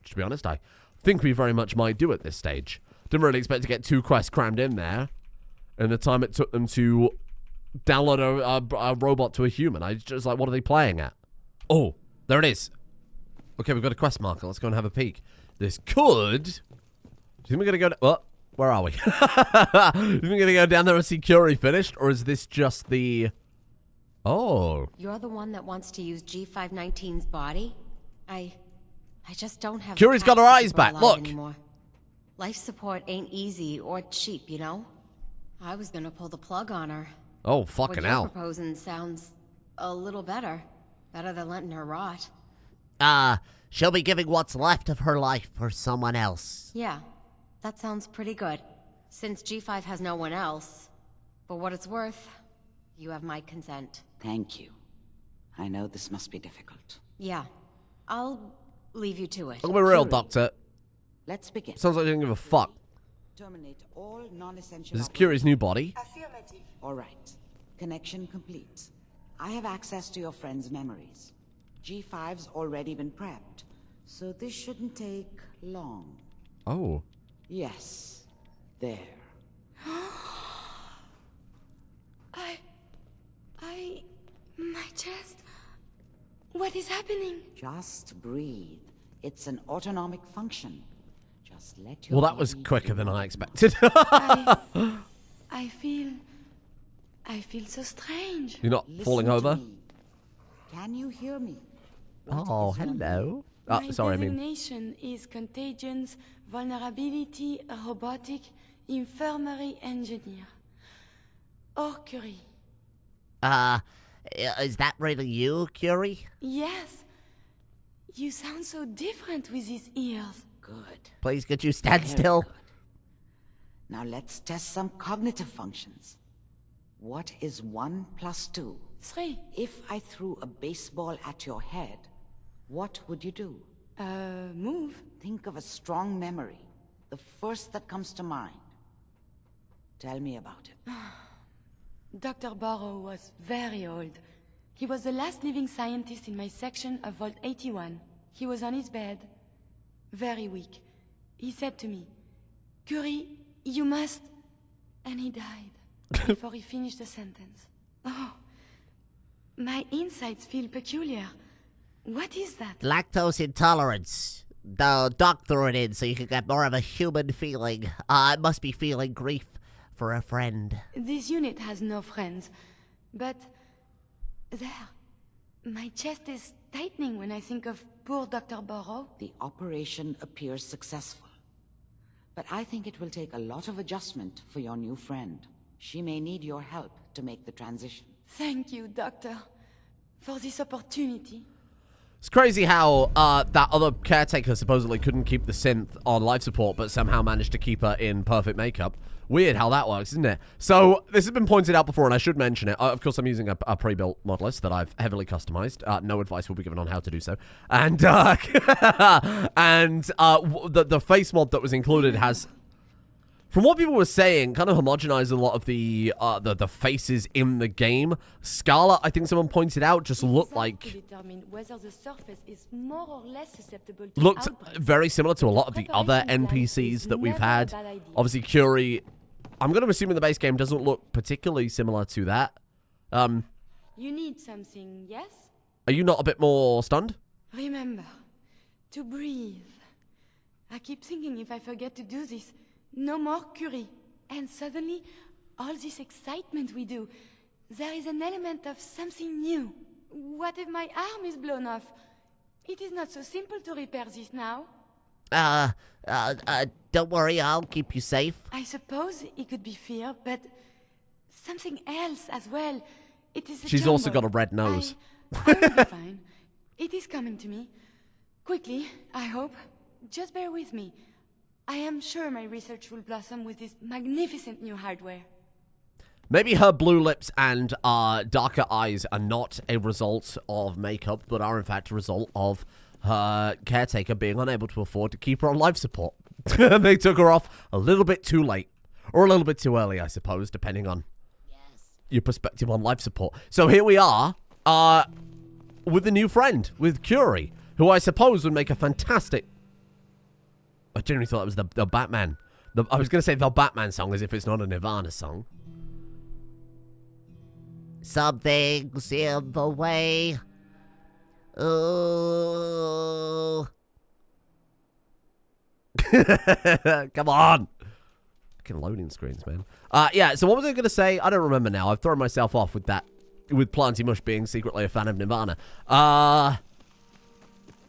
To be honest, I think we very much might do at this stage. Didn't really expect to get 2 quests crammed in there in the time it took them to download a robot to a human. I just like, what are they playing at? Oh, there it is. Okay, we've got a quest marker. Let's go and have a peek. This could... Do you think we're going to go... Well, where are we? Do you think we're going to go down there and see Curie finished? Or is this just the... Oh. You're the one that wants to use G519's body? I just don't have... Curie's got her eyes back. Look. Anymore. Life support ain't easy or cheap, you know? I was gonna pull the plug on her. Oh, fucking what hell. you're proposing sounds a little better. Better than letting her rot. She'll be giving what's left of her life for someone else. Yeah, that sounds pretty good. Since G5 has no one else, for what it's worth, you have my consent. Thank you. I know this must be difficult. Yeah, I'll leave you to it. I'm gonna be real, Doctor. Let's begin. Sounds like you don't give a fuck. Terminate all non-essential... Is this Curie's new body? Affirmative. All right. Connection complete. I have access to your friend's memories. G5's already been prepped, so this shouldn't take long. Oh. Yes. There. My chest. What is happening? Just breathe. It's an autonomic function. Just let your Well, that was body quicker do than I it. expected. I feel so strange. You're not Listen falling to over? me. Can you hear me? Oh, hello. My Sorry, I mean... designation is Contagions, Vulnerability, Robotic, Infirmary Engineer. Or Curie. Is that really you, Curie? Yes. You sound so different with these ears. Good. Please, could you stand Very still? good. Now let's test some cognitive functions. What is 1 + 2? 3. If I threw a baseball at your head, what would you do? Move. Think of a strong memory. The first that comes to mind. Tell me about it. Dr. Barrow was very old. He was the last living scientist in my section of Vault 81. He was on his bed, very weak. He said to me, "Curie, you must..." And he died before he finished the sentence. Oh, my insides feel peculiar. What is that? Lactose intolerance. The doctor it in so you can get more of a human feeling. I must be feeling grief for a friend. This unit has no friends, but there, my chest is tightening when I think of poor Dr. Burrow. The operation appears successful, but I think it will take a lot of adjustment for your new friend. She may need your help to make the transition. Thank you, Doctor, for this opportunity. It's crazy how that other caretaker supposedly couldn't keep the synth on life support, but somehow managed to keep her in perfect makeup. Weird how that works, isn't it? So, this has been pointed out before, and I should mention it. Of course, I'm using a pre-built modelist that I've heavily customized. No advice will be given on how to do so. And, the face mod that was included has, from what people were saying, kind of homogenized a lot of the faces in the game. Scarlet, I think someone pointed out, just looked like... looked very similar to a lot of the other NPCs that we've had. Obviously, Curie, I'm going to assume in the base game, doesn't look particularly similar to that. You need something, yes? Are you not a bit more stunned? Remember, to breathe. I keep thinking if I forget to do this, no more Curie. And suddenly, all this excitement we do, there is an element of something new. What if my arm is blown off? It is not so simple to repair this now. Don't worry, I'll keep you safe. I suppose it could be fear, but something else as well. It is a She's jumble. also got a red nose. I will be fine. It is coming to me. Quickly, I hope. Just bear with me. I am sure my research will blossom with this magnificent new hardware. Maybe her blue lips and darker eyes are not a result of makeup, but are in fact a result of her caretaker being unable to afford to keep her on life support. They took her off a little bit too late. Or a little bit too early, I suppose, depending on your perspective on life support. So here we are, with a new friend, with Curie, who I suppose would make a fantastic... I genuinely thought that was the Batman. I was going to say the Batman song as if it's not a Nirvana song. Something's in the way. Ooh. Come on. Fucking loading screens, man. Yeah, so what was I going to say? I don't remember now. I've thrown myself off with that, with Planty Mush being secretly a fan of Nirvana.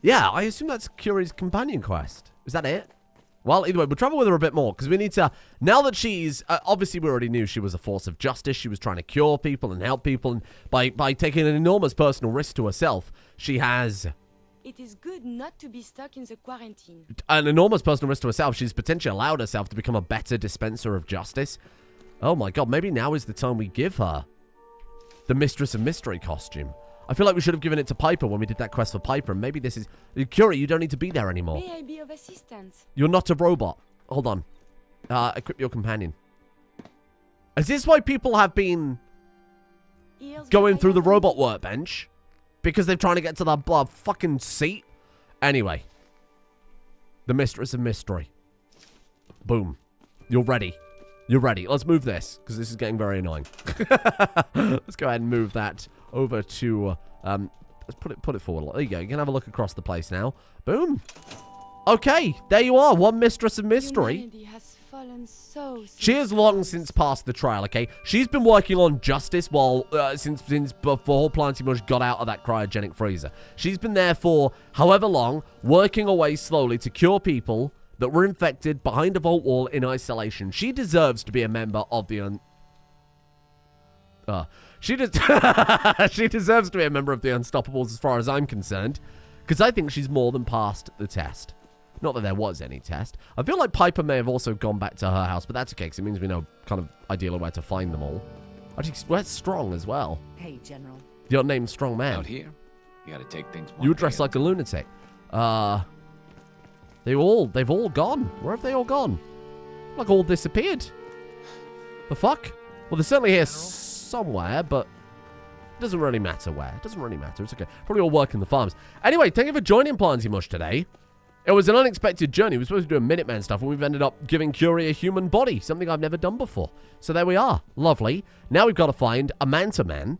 Yeah, I assume that's Curie's companion quest. Is that it? Well, either way, we'll travel with her a bit more, because we need to... Now that she's... obviously, we already knew she was a force of justice. She was trying to cure people and help people. And by taking an enormous personal risk to herself, she has... It is good not to be stuck in the quarantine. An enormous personal risk to herself. She's potentially allowed herself to become a better dispenser of justice. Oh my god, maybe now is the time we give her the Mistress of Mystery costume. I feel like we should have given it to Piper when we did that quest for Piper. And maybe this is... Curie, you don't need to be there anymore. May I be of assistance? You're not a robot. Hold on. Equip your companion. Is this why people have been going through the robot workbench? Because they're trying to get to the fucking seat? Anyway. The Mistress of Mystery. Boom. You're ready. You're ready. Let's move this, because this is getting very annoying. Let's go ahead and move that over to... let's put it forward. There you go. You can have a look across the place now. Boom. Okay, there you are. One Mistress of Mystery. Humanity has fallen so She has long since passed the trial, okay? She's been working on justice while since before Planty Mush got out of that cryogenic freezer. She's been there for however long, working away slowly to cure people that were infected behind a vault wall in isolation. She deserves to be a member of the she deserves to be a member of the Unstoppables as far as I'm concerned, because I think she's more than passed the test. Not that there was any test. I feel like Piper may have also gone back to her house, but that's okay, because it means we know kind of ideally where to find them all. Actually, where's Strong as well? Hey, General. Your name's Strong Man. Out here, you gotta take things one You day dress at a like a lunatic. They've all gone. Where have they all gone? Like all disappeared. The fuck? Well, they're certainly here somewhere, but Doesn't really matter where. It doesn't really matter. It's okay. Probably all work in the farms. Anyway, thank you for joining Planty Mush today. It was an unexpected journey. We were supposed to do a Minuteman stuff, and we've ended up giving Curie a human body, something I've never done before. So there we are. Lovely. Now we've got to find a Manta Man.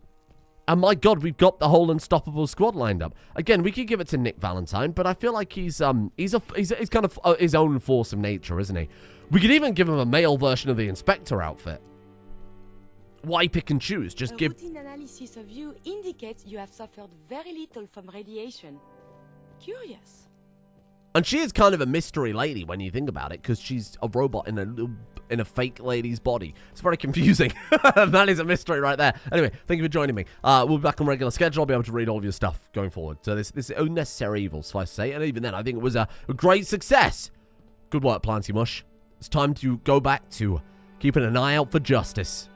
And my god, we've got the whole Unstoppable squad lined up. Again, we could give it to Nick Valentine, but I feel like he's kind of his own force of nature, isn't he? We could even give him a male version of the Inspector outfit. Why pick and choose? Just give... routine analysis of you indicates you have suffered very little from radiation. Curious. And she is kind of a mystery lady when you think about it, because she's a robot in a fake lady's body. It's very confusing. That is a mystery right there. Anyway, thank you for joining me. We'll be back on regular schedule. I'll be able to read all of your stuff going forward. So this is unnecessary evil, suffice to say. And even then, I think it was a great success. Good work, Planty Mush. It's time to go back to keeping an eye out for justice.